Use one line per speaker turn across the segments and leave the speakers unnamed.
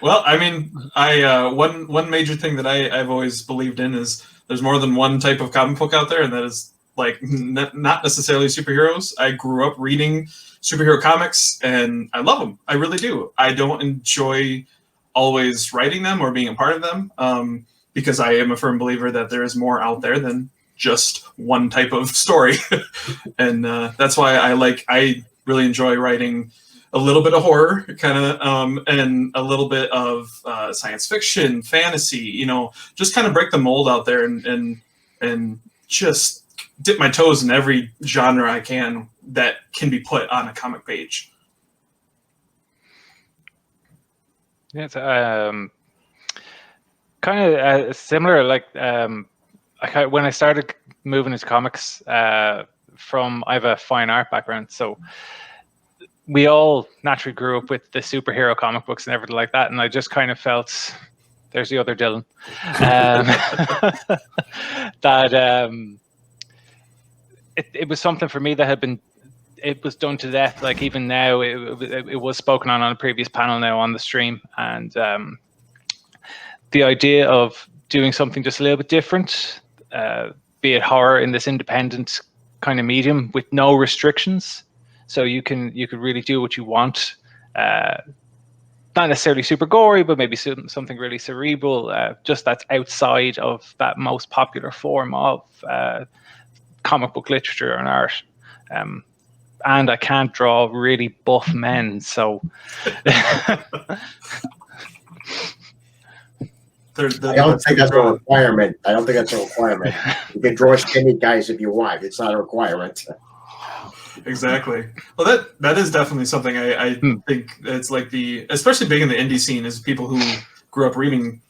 Well, I mean, one major thing that I've always believed in is there's more than one type of comic book out there, and that is like not necessarily superheroes. I grew up reading superhero comics, and I love them. I really do. I don't enjoy always writing them or being a part of them, because I am a firm believer that there is more out there than just one type of story, and that's why I really enjoy writing a little bit of horror, kind of, and a little bit of science fiction, fantasy. Just kind of break the mold out there and just dip my toes in every genre I can that can be put on a comic page.
Yeah, it's kind of similar. Like when I started moving into comics, I have a fine art background, so we all naturally grew up with the superhero comic books and everything like that, and I just kind of felt, there's the other Dylan, that it was something for me that it was done to death. Like even now, it was spoken on a previous panel now on the stream, and the idea of doing something just a little bit different, be it horror in this independent kind of medium with no restrictions. So you could really do what you want, not necessarily super gory, but maybe something really cerebral, just that's outside of that most popular form of comic book literature and art. And I can't draw really buff men, so
I don't think that's a requirement. You can draw skinny guys if you want. It's not a requirement.
Exactly. Well, that is definitely something I think it's like especially big in the indie scene is people who grew up reading,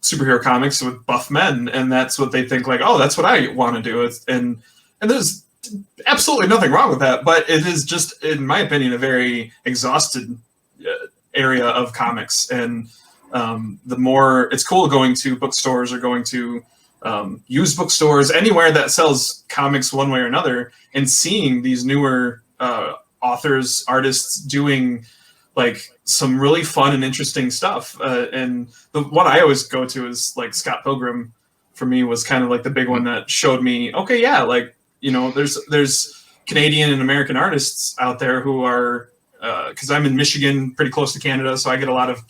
superhero comics with buff men, and that's what they think like, oh, that's what I want to do. And there's absolutely nothing wrong with that, but it is just, in my opinion, a very exhausted area of comics. And the more it's cool going to bookstores or going to used bookstores, anywhere that sells comics one way or another, and seeing these newer authors, artists doing like some really fun and interesting stuff. And the one I always go to is like Scott Pilgrim. For me, was kind of like the big one that showed me, okay, yeah, like there's Canadian and American artists out there who are, because I'm in Michigan, pretty close to Canada, so I get a lot of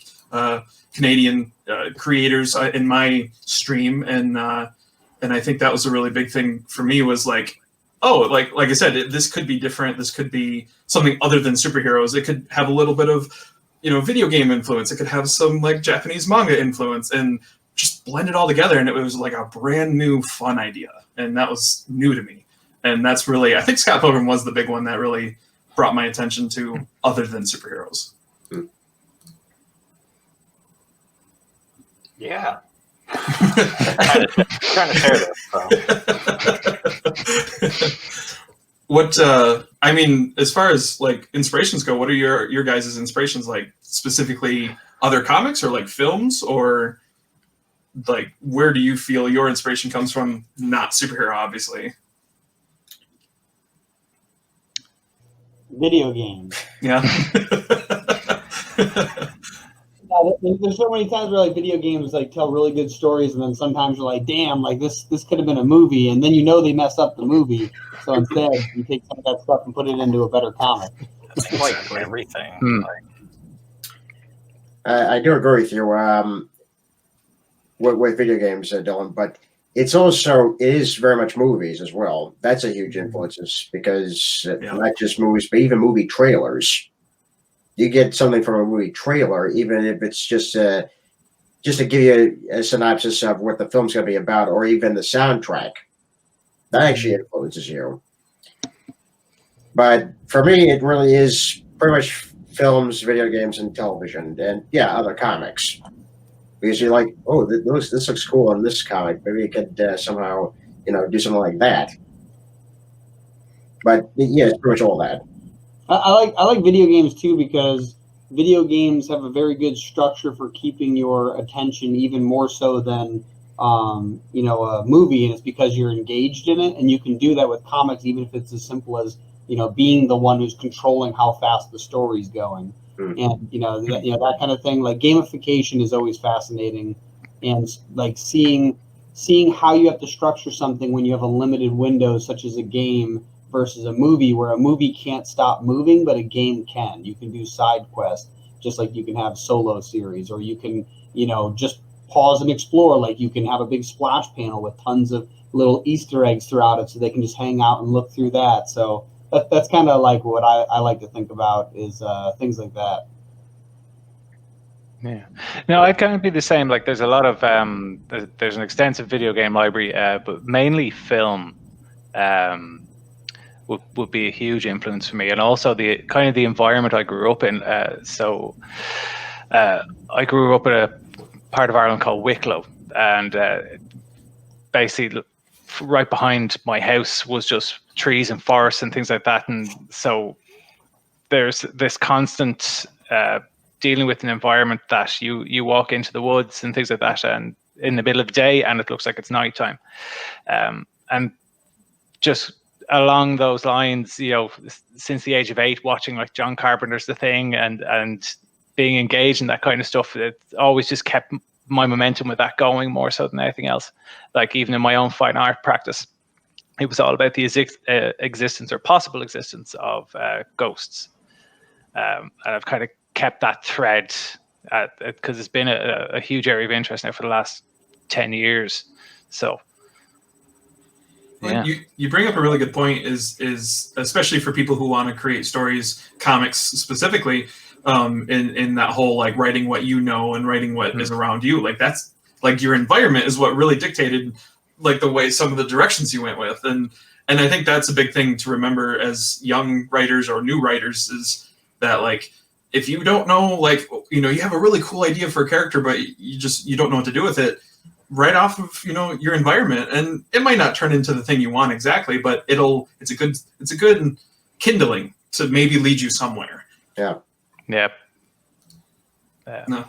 Canadian creators in my stream, and I think that was a really big thing for me, was like, oh, like I said, this could be different. This could be something other than superheroes. It could have a little bit of, video game influence. It could have some like Japanese manga influence, and just blend it all together. And it was like a brand new fun idea, and that was new to me. And that's really, I think Scott Pilgrim was the big one that really brought my attention to other than superheroes.
Yeah. trying to share this.
What I mean, as far as like inspirations go, what are your guys' inspirations, like specifically other comics or like films, or like where do you feel your inspiration comes from? Not superhero, obviously.
Video games.
Yeah.
There's so many times where like video games like tell really good stories, and then sometimes you're like, damn, like this could have been a movie, and then they messed up the movie. So instead, you take some of that stuff and put it into a better comic.
It's like everything.
I do agree with you with video games, Dylan, but it is very much movies as well. That's a huge influence, because not just movies, but even movie trailers. You get something from a movie trailer, even if it's just to give you a synopsis of what the film's going to be about, or even the soundtrack. That actually influences you. But for me, it really is pretty much films, video games, and television, and other comics. Because you're like, oh, this looks cool in this comic. Maybe you could somehow, do something like that. But it's pretty much all that.
I like video games too, because video games have a very good structure for keeping your attention, even more so than a movie, and it's because you're engaged in it, and you can do that with comics, even if it's as simple as being the one who's controlling how fast the story's going. and that kind of thing. Like gamification is always fascinating, and like seeing how you have to structure something when you have a limited window, such as a game versus a movie, where a movie can't stop moving, but a game can. You can do side quests, just like you can have solo series, or you can, just pause and explore. Like you can have a big splash panel with tons of little Easter eggs throughout it, so they can just hang out and look through that. So that's kind of like what I like to think about is things like that.
Yeah, no, I'd kind of be the same. Like, there's a lot of there's an extensive video game library, but mainly film would be a huge influence for me, and also the kind of the environment I grew up in. So I grew up in a part of Ireland called Wicklow, and basically right behind my house was just trees and forests and things like that, and so there's this constant dealing with an environment that you walk into the woods and things like that, and in the middle of the day, and it looks like it's nighttime, and just along those lines, since the age of 8, watching like John Carpenter's The Thing and being engaged in that kind of stuff, it always just kept my momentum with that going more so than anything else. Like even in my own fine art practice, it was all about the existence or possible existence of ghosts, and I've kind of kept that thread because it's been a huge area of interest now for the last 10 years. So yeah.
You bring up a really good point is especially for people who want to create stories, comics specifically, in that whole like writing what and writing what is around you. Like that's like your environment is what really dictated like the way some of the directions you went with. And I think that's a big thing to remember as young writers or new writers is that like if you don't know, like, you have a really cool idea for a character, but you don't know what to do with it, right off of your environment, and it might not turn into the thing you want exactly, but it's a good kindling to maybe lead you somewhere.
Yeah.
No,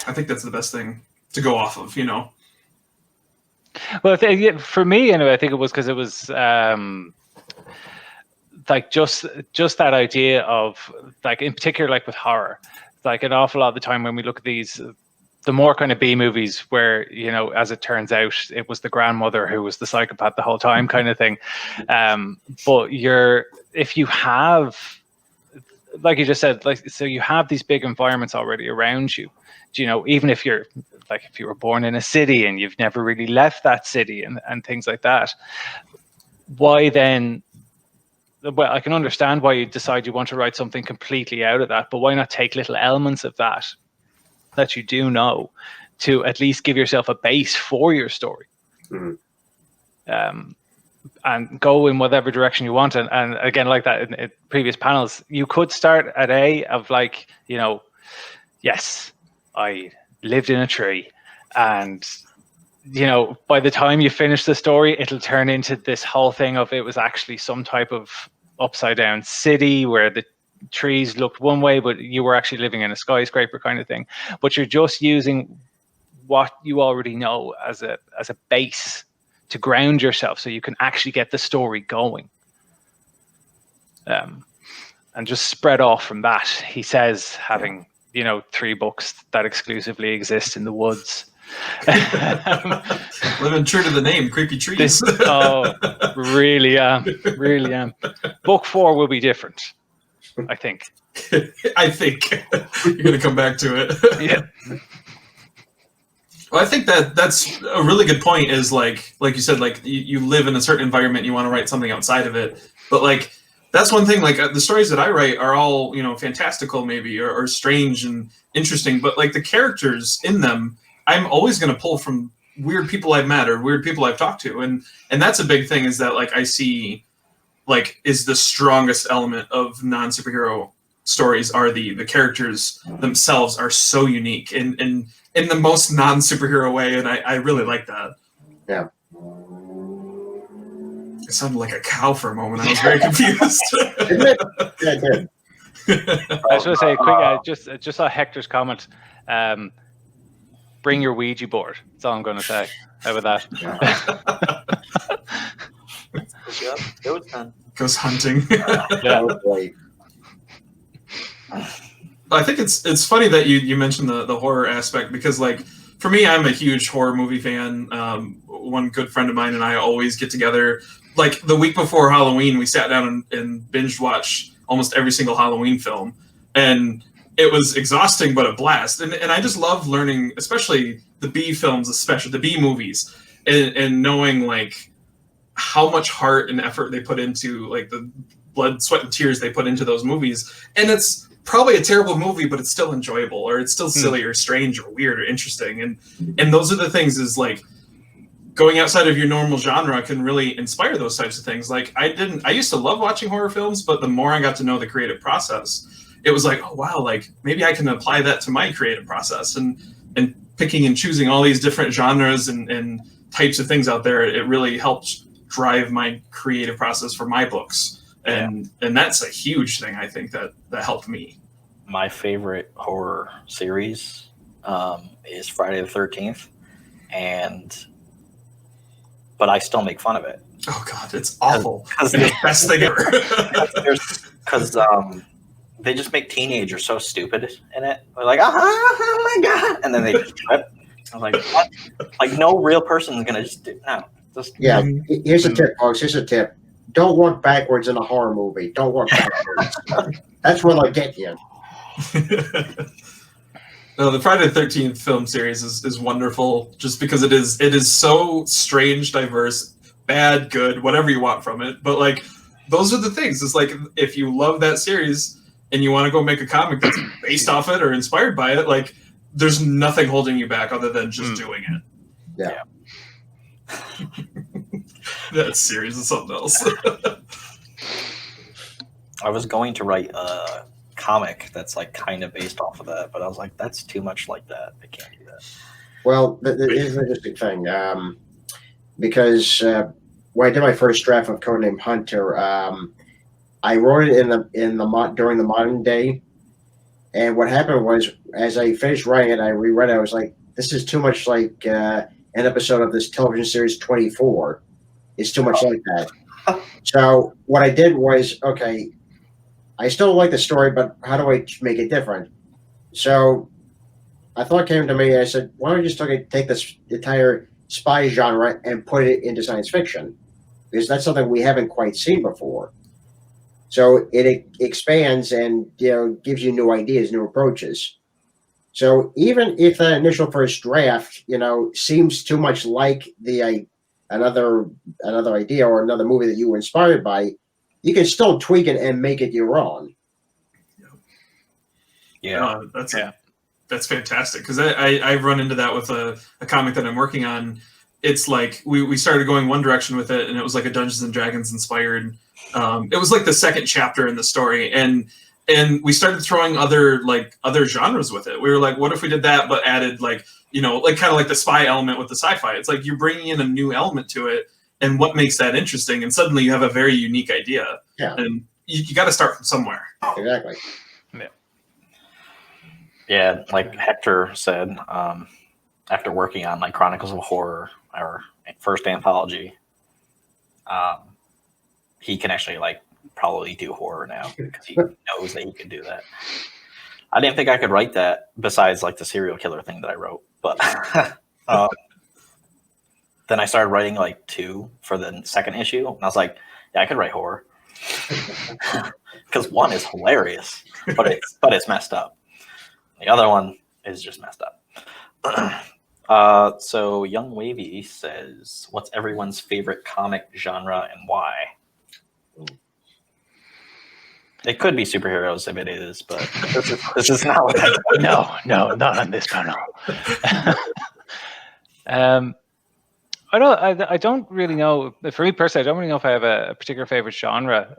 I think that's the best thing to go off of.
Well, for me anyway, I think it was because it was like just that idea of like, in particular, like with horror, like an awful lot of the time when we look at these, the more kind of B movies where, as it turns out, it was the grandmother who was the psychopath the whole time kind of thing. But if you have, like you just said, like, so you have these big environments already around you, even if you were born in a city and you've never really left that city and things like that, why then? Well, I can understand why you decide you want to write something completely out of that, but why not take little elements of that you do know to at least give yourself a base for your story, and go in whatever direction you want. And again, like that in previous panels, you could start at of like, yes, I lived in a tree, and by the time you finish the story, it'll turn into this whole thing of it was actually some type of upside down city where the trees looked one way, but you were actually living in a skyscraper kind of thing. But you're just using what you already know as a base to ground yourself, so you can actually get the story going, and just spread off from that. He says having 3 books that exclusively exist in the woods.
Living true to the name, creepy trees.
Really am. Book 4 will be different, I think.
I think you're going to come back to it.
Yeah.
Well, I think that's a really good point. Is like you said, like you live in a certain environment, you want to write something outside of it. But like that's one thing. Like the stories that I write are all fantastical, maybe or strange and interesting. But like the characters in them, I'm always going to pull from weird people I've met or weird people I've talked to, and that's a big thing. Is that like I see, like, is the strongest element of non-superhero stories are the characters themselves are so unique and in the most non-superhero way, and I really like that.
Yeah.
It sounded like a cow for a moment. I was very confused.
Isn't it? Yeah, it did.
I was going to say quick. Just saw Hector's comment. Bring your Ouija board. That's all I'm going to say. How about that?
Yep, it was fun.
Goes hunting.
Yeah.
Oh, boy.
I think it's funny that you mentioned the horror aspect, because like for me, I'm a huge horror movie fan. One good friend of mine and I always get together. Like the week before Halloween, we sat down and binge watched almost every single Halloween film, and it was exhausting but a blast. And I just love learning, especially the B films, especially the B movies, and knowing like how much heart and effort they put into, like the blood, sweat, and tears they put into those movies. And it's probably a terrible movie, but it's still enjoyable, or it's still silly or strange or weird or interesting. And those are the things, is like going outside of your normal genre can really inspire those types of things. Like I used to love watching horror films, but the more I got to know the creative process, it was like, oh wow, like maybe I can apply that to my creative process, and picking and choosing all these different genres and types of things out there. It really helped drive my creative process for my books. And that's a huge thing, I think, that helped me.
My favorite horror series is Friday the 13th, but I still make fun of it.
Oh God, it's awful. It's the best thing ever.
Because they just make teenagers so stupid in it. They're like, oh my God, and then they just trip. I was like, what? Like no real person is gonna just do no. Just
Here's a tip, folks. Here's a tip. Don't walk backwards in a horror movie. Don't walk backwards. That's where they'll get you.
No, the Friday the 13th film series is wonderful, just because it is so strange, diverse, bad, good, whatever you want from it. But like those are the things. It's like if you love that series and you want to go make a comic that's based off it or inspired by it, like there's nothing holding you back other than just doing it.
Yeah.
That series is something else.
I was going to write a comic that's like kind of based off of that, but I was like, that's too much like that. I can't do that.
Well, here's an interesting thing. Because when I did my first draft of Codename Hunter, I wrote it during the modern day, and what happened was, as I finished writing it, I reread it. I was like, this is too much like an episode of this television series 24. It's too much like that. So what I did was, okay, I still like the story, but how do I make it different? So a thought came to me. I said, why don't you just take this entire spy genre and put it into science fiction? Because that's something we haven't quite seen before. So it expands and gives you new ideas, new approaches. So even if that initial first draft, seems too much like another idea or another movie that you were inspired by, you can still tweak it and make it your own.
Yeah,
that's fantastic, because I've run into that with a comic that I'm working on. It's like we started going one direction with it, and it was like a Dungeons and Dragons inspired. It was like the second chapter in the story, and we started throwing other genres with it. We were like, what if we did that, but added like kind of like the spy element with the sci-fi? It's like you're bringing in a new element to it, and what makes that interesting? And suddenly you have a very unique idea.
Yeah,
and you got to start from somewhere.
Exactly.
Yeah, like Hector said, after working on like Chronicles of Horror, our first anthology, he can actually like probably do horror now because he knows that he can do that. I didn't think I could write that besides like the serial killer thing that I wrote, but then I started writing like 2 for the second issue, and I was like, yeah, I could write horror because 1 is hilarious, but it's messed up. The other one is just messed up. So Young Wavy says, what's everyone's favorite comic genre and why? It could be superheroes if it is, but this is not what I
No, not on this panel. I don't really know. For me personally, I don't really know if I have a particular favorite genre.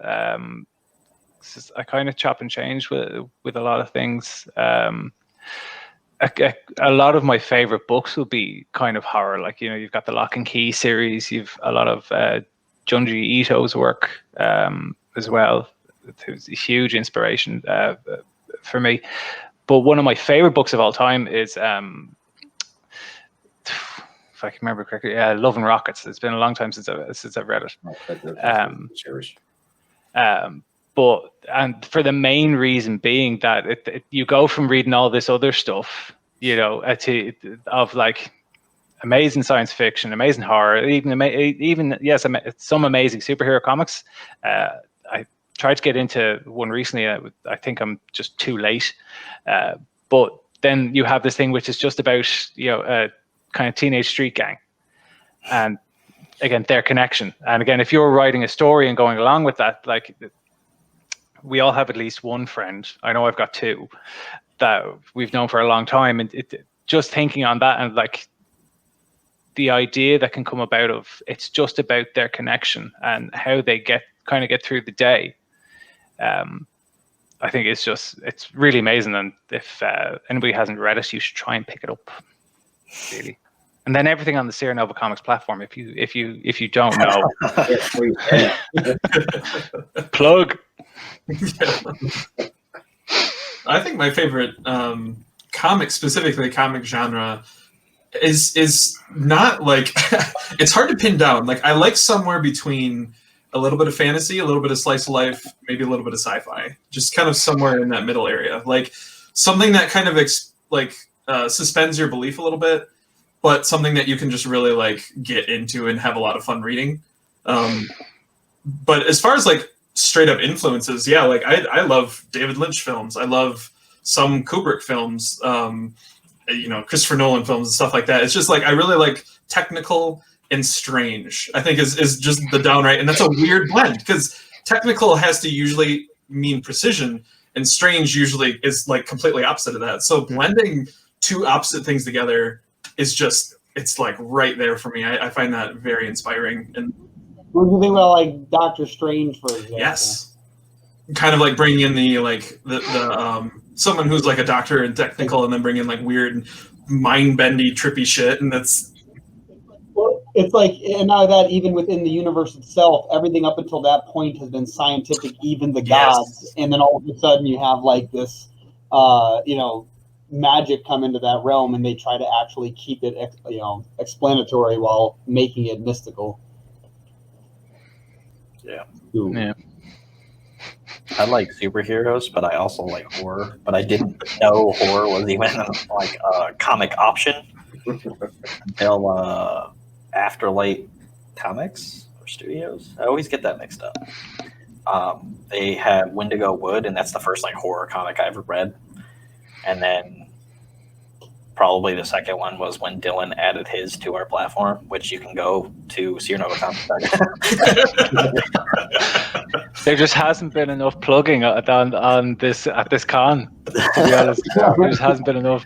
I kind of chop and change with a lot of things. A lot of my favorite books will be kind of horror. Like, you've got the Lock and Key series. You've a lot of Junji Ito's work as well. It was a huge inspiration for me. But one of my favorite books of all time is, if I can remember correctly, Love and Rockets. It's been a long time since I've read it. and for the main reason being that you go from reading all this other stuff, of like amazing science fiction, amazing horror, even some amazing superhero comics. I tried to get into one recently. I think I'm just too late. But then you have this thing which is just about a kind of teenage street gang, and again their connection. And again, if you're writing a story and going along with that, like we all have at least one friend. I know I've got two that we've known for a long time, and just thinking on that and like the idea that can come about of it's just about their connection and how they get through the day. I think it's really amazing, and if anybody hasn't read it, you should try and pick it up. Really, and then everything on the SeerNova Comics platform. If you don't know, plug.
I think my favorite comic genre is not like it's hard to pin down. Like I like somewhere between a little bit of fantasy, a little bit of slice of life, maybe a little bit of sci-fi, just kind of somewhere in that middle area. Like something that kind of suspends your belief a little bit, but something that you can just really like get into and have a lot of fun reading. But as far as like straight up influences, yeah, like I love David Lynch films. I love some Kubrick films, Christopher Nolan films and stuff like that. It's just like I really like technical and strange, I think is just the downright, and that's a weird blend because technical has to usually mean precision and strange usually is like completely opposite of that. So blending two opposite things together is just, it's like right there for me. I find that very inspiring. And
what do you think about like Doctor Strange, for example?
Yes, kind of like bringing in the someone who's like a doctor and technical, and then bring in like weird mind-bendy trippy shit, and that's.
It's like, and now that even within the universe itself, everything up until that point has been scientific, even the gods, and then all of a sudden you have like this, magic come into that realm, and they try to actually keep it, explanatory while making it mystical.
Yeah.
Ooh.
Yeah.
I like superheroes, but I also like horror. But I didn't know horror was even like a comic option until Afterlight Comics or Studios. I always get that mixed up. They had Wendigo Wood, and that's the first like horror comic I ever read. And then probably the second one was when Dylan added his to our platform, which you can go to SeerNova Podcast.
There just hasn't been enough plugging on this at this con. To be honest, there just hasn't been enough.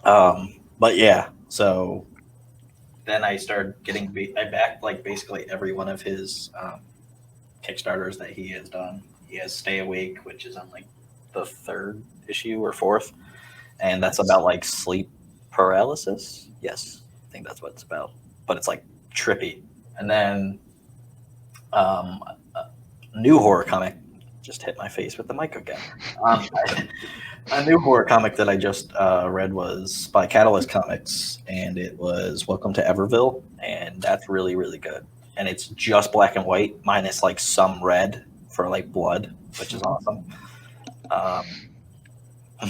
But yeah, so then I started I backed like basically every one of his Kickstarters that he has done. He has Stay Awake, which is on like the third issue or fourth, and that's about like sleep paralysis. Yes, I think that's what it's about, but it's like trippy. And then a new horror comic just hit my face with the mic again. A new horror comic that I just read was by Catalyst Comics, and it was Welcome to Everville, and that's really, really good. And it's just black and white, minus like some red for like blood, which is awesome.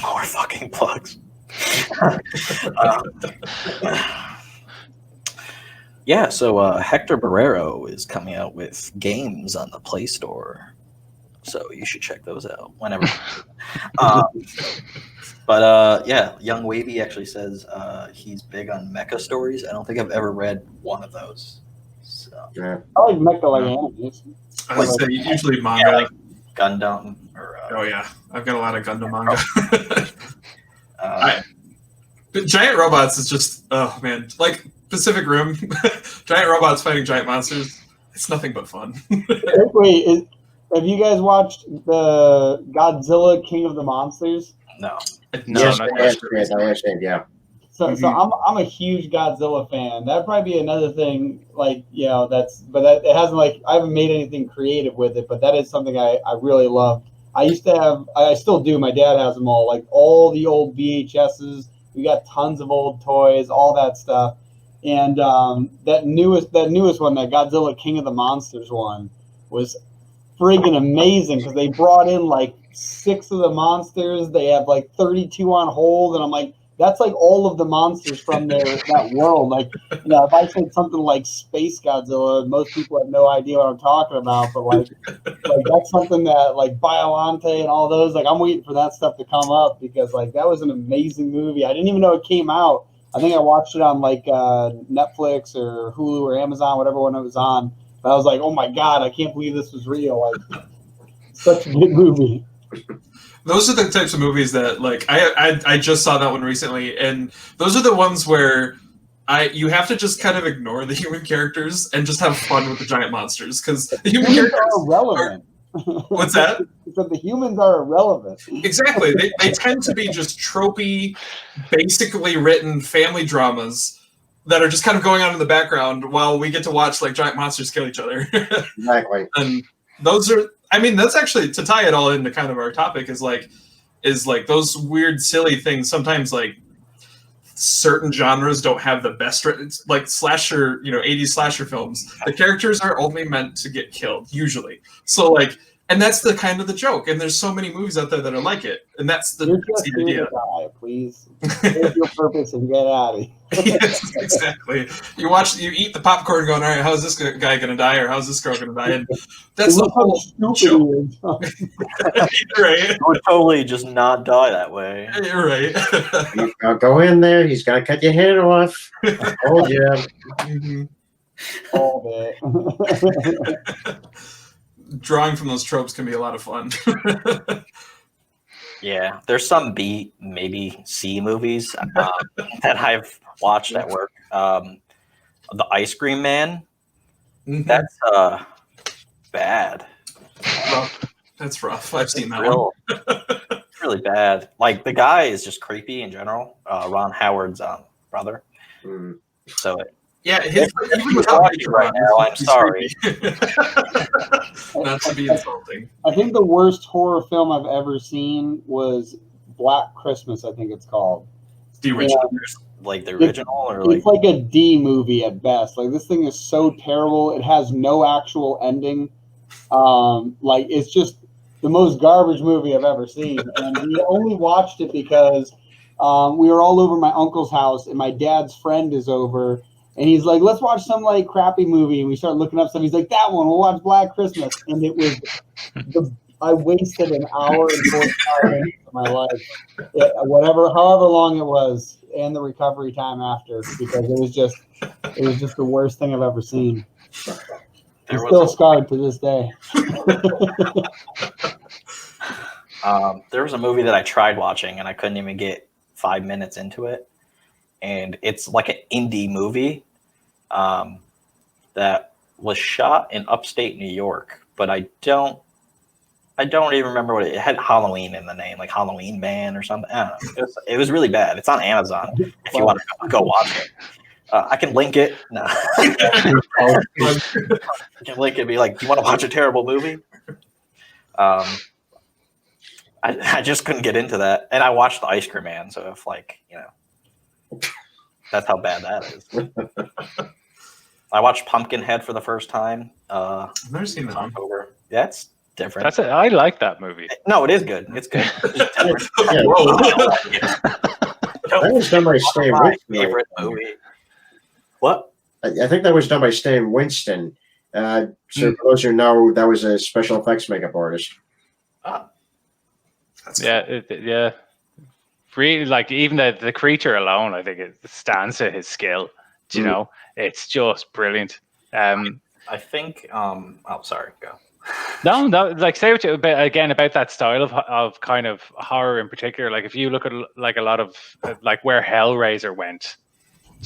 More fucking plugs. Yeah, so Hector Barrero is coming out with games on the Play Store. So you should check those out whenever. But yeah, Young Wavy actually says he's big on mecha stories. I don't think I've ever read one of those. So
Yeah.
I like mecha like animes.
I would say usually manga.
Yeah, like Gundam or
oh yeah, I've got a lot of Gundam manga. But giant robots is just, oh man, like Pacific Rim, giant robots fighting giant monsters. It's nothing but fun.
Wait, have you guys watched the Godzilla King of the Monsters?
No.
No,
Yes,
not
yes, I understand. Yeah.
So I'm a huge Godzilla fan. That'd probably be another thing, like, it hasn't, like, I haven't made anything creative with it, but that is something I really loved. I still do, my dad has them all, like all the old VHSs. We got tons of old toys, all that stuff. And that newest one, that Godzilla King of the Monsters one, was friggin' amazing because they brought in like 6 of the monsters. They have like 32 on hold, and I'm like, that's like all of the monsters from that world. Like, you know, if I said something like Space Godzilla, most people have no idea what I'm talking about. But like that's something that like Biollante and all those. Like, I'm waiting for that stuff to come up because like that was an amazing movie. I didn't even know it came out. I think I watched it on like Netflix or Hulu or Amazon, whatever one it was on. But I was like, oh my god, I can't believe this was real. Like, such a good movie.
Those are the types of movies that, like, I just saw that one recently, and those are the ones where you have to just kind of ignore the human characters and just have fun with the giant monsters, because the human characters
are irrelevant.
What's that?
Because the humans are irrelevant.
Exactly. They tend to be just tropey, basically written family dramas that are just kind of going on in the background while we get to watch like giant monsters kill each other.
Exactly.
And those are, I mean, that's actually, to tie it all into kind of our topic, is like those weird, silly things. Sometimes like certain genres don't have the best, like slasher, 80s slasher films. The characters are only meant to get killed, usually. So like, and that's the kind of the joke. And there's so many movies out there that are like it. And that's the idea.
Die, please. Take your purpose and get out of here.
Yes, exactly. You eat the popcorn going, all right, how's this guy going to die, or how's this girl going to die? And that's the whole joke. Right.
You would totally just not die that way.
You're right.
I'll go in there. He's going to cut your head off. I told you.
Mm-hmm.
All day.
Drawing from those tropes can be a lot of fun.
Yeah, there's some B, maybe C movies that I've watched at work. The Ice Cream Man.
Mm-hmm.
That's bad.
That's rough. I've seen that one.
It's really bad. Like, the guy is just creepy in general. Ron Howard's brother.
Mm.
So
yeah,
even without right now, I'm sorry.
Not to be insulting.
I think the worst horror film I've ever seen was Black Christmas, I think it's called.
The original.
Like the original, or like
it's like a D movie at best. Like, this thing is so terrible. It has no actual ending. Like, it's just the most garbage movie I've ever seen. And we only watched it because we were all over my uncle's house, and my dad's friend is over. And he's like, let's watch some like crappy movie. And we start looking up stuff. He's like, that one, we'll watch Black Christmas. And it was, I wasted an hour and 45 minutes of my life. However long it was, and the recovery time after, because it was just the worst thing I've ever seen. I'm still scarred to this day.
There was a movie that I tried watching, and I couldn't even get 5 minutes into it. And it's like an indie movie that was shot in upstate New York, but I don't even remember what it had. Halloween in the name, like Halloween Man or something. I don't know. It was really bad. It's on Amazon if you want to go watch it. I can link it. No. I can link it and be like, do you want to watch a terrible movie? I just couldn't get into that. And I watched The Ice Cream Man, so if that's how bad that is. I watched Pumpkinhead for the first time.
I've never seen that one.
Yeah, it's different.
That's it. I like that movie.
No, it is good. It's good.
That was done by Stan Winston.
Favorite movie. What?
I think that was done by Stan Winston. So for those who know, that was a special effects makeup artist.
Yeah. Really, like, even the creature alone, I think it stands to his skill. Do you know? It's just brilliant.
I think. Sorry. Go.
No. Like, say what you about that style of kind of horror in particular. Like, if you look at like a lot of like where Hellraiser went,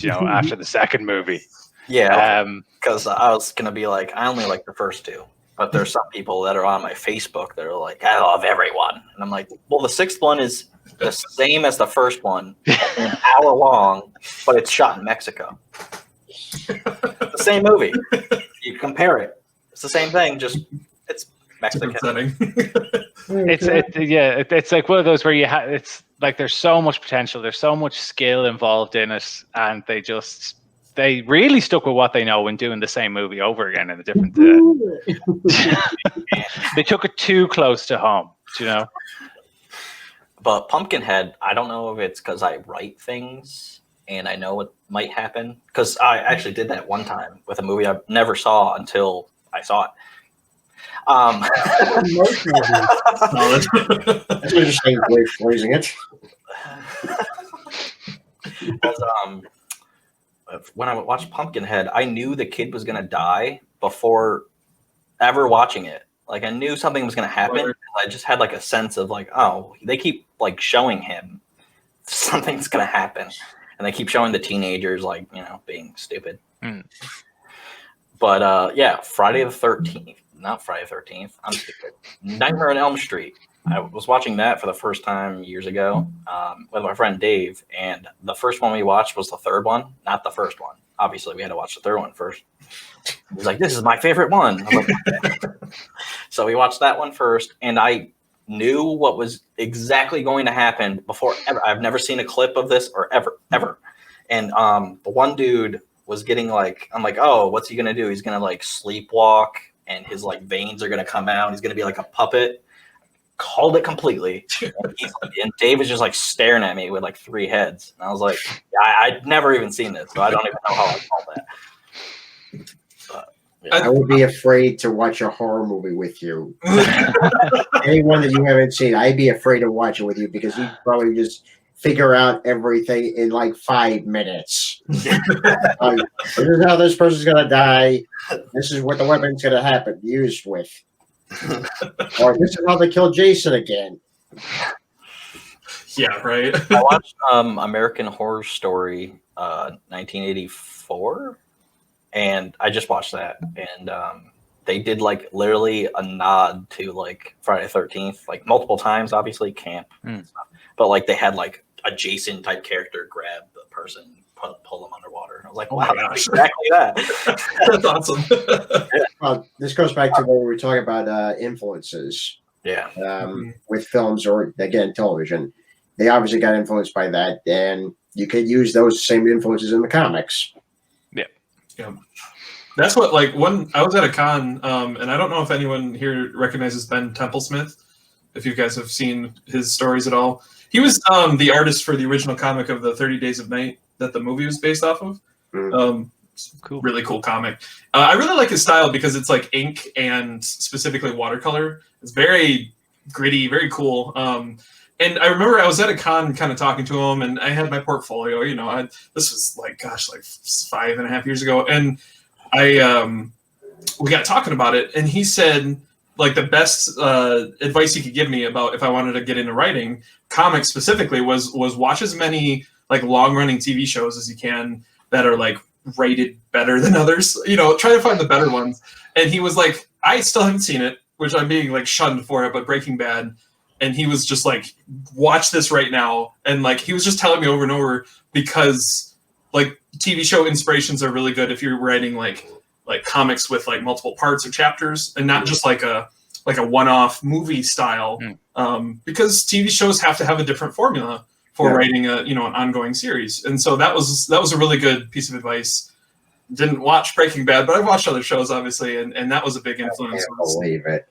after the second movie.
Yeah. Because I was gonna be like, I only like the first two. But there's some people that are on my Facebook that are like, I love everyone. And I'm like, well, the sixth one is the same as the first one, an hour long, but it's shot in Mexico. The same movie. You compare it. It's the same thing, just it's Mexican.
It's like one of those where it's like there's so much potential, there's so much skill involved in it, and they they really stuck with what they know when doing the same movie over again in a different. They took it too close to home, you know.
But Pumpkinhead, I don't know if it's because I write things and I know what might happen. Because I actually did that one time with a movie I never saw until I saw it.
That's an interesting way of phrasing it.
When I watched Pumpkinhead, I knew the kid was going to die before ever watching it. Like, I knew something was going to happen. I just had like a sense of like, oh, they keep like showing him something's going to happen. And they keep showing the teenagers like, you know, being stupid. But yeah, Friday the 13th, not Friday the 13th. I'm stupid. Nightmare on Elm Street. I was watching that for the first time years ago with my friend Dave. And the first one we watched was the third one, not the first one. Obviously, we had to watch the third one first. He was like, this is my favorite one. I was like, okay. So we watched that one first. And I knew what was exactly going to happen before ever. I've never seen a clip of this or ever. And the one dude was getting like, I'm like, oh, what's he going to do? He's going to like sleepwalk and his like veins are going to come out. He's going to be like a puppet. Called it completely. And Dave was just like staring at me with like 3 heads. And I was like, I'd never even seen this. So I don't even know how I called that. But, yeah.
I would be afraid to watch a horror movie with you. Anyone that you haven't seen, I'd be afraid to watch it with you because you'd probably just figure out everything in like 5 minutes. This is how this person's going to die. This is what the weapon's going to happen used with. Or this is how they kill Jason again.
Yeah, right.
I watched American Horror Story 1984, and I just watched that, and they did like literally a nod to like Friday the 13th, like multiple times, obviously camp, but like they had like a Jason type character grab the person, pull them underwater. I was like, wow, that's exactly that.
That's awesome.
Well, this goes back to what we were talking about influences.
Yeah.
With films or, again, television. They obviously got influenced by that, and you could use those same influences in the comics.
Yeah. That's what, like, when I was at a con, and I don't know if anyone here recognizes Ben Templesmith, if you guys have seen his stories at all. He was the artist for the original comic of the 30 Days of Night that the movie was based off of.
Cool.
Really cool comic. I really like his style because it's like ink and specifically watercolor. It's very gritty, very cool. And I remember I was at a con kind of talking to him, and I had my portfolio, you know, this was like 5.5 years ago. And we got talking about it, and he said, like, the best advice he could give me about if I wanted to get into writing, comics specifically, was watch as many like long-running TV shows as you can that are like rated better than others. You know, try to find the better ones. And he was like, I still haven't seen it, which I'm being like shunned for it, but Breaking Bad. And he was just like, watch this right now. And like, he was just telling me over and over, because like TV show inspirations are really good if you're writing like comics with like multiple parts or chapters, and not just like a one-off movie style. Because TV shows have to have a different formula for writing an ongoing series. And so that was a really good piece of advice. Didn't watch Breaking Bad, but I've watched other shows obviously, and that was a big influence.
I can't believe it.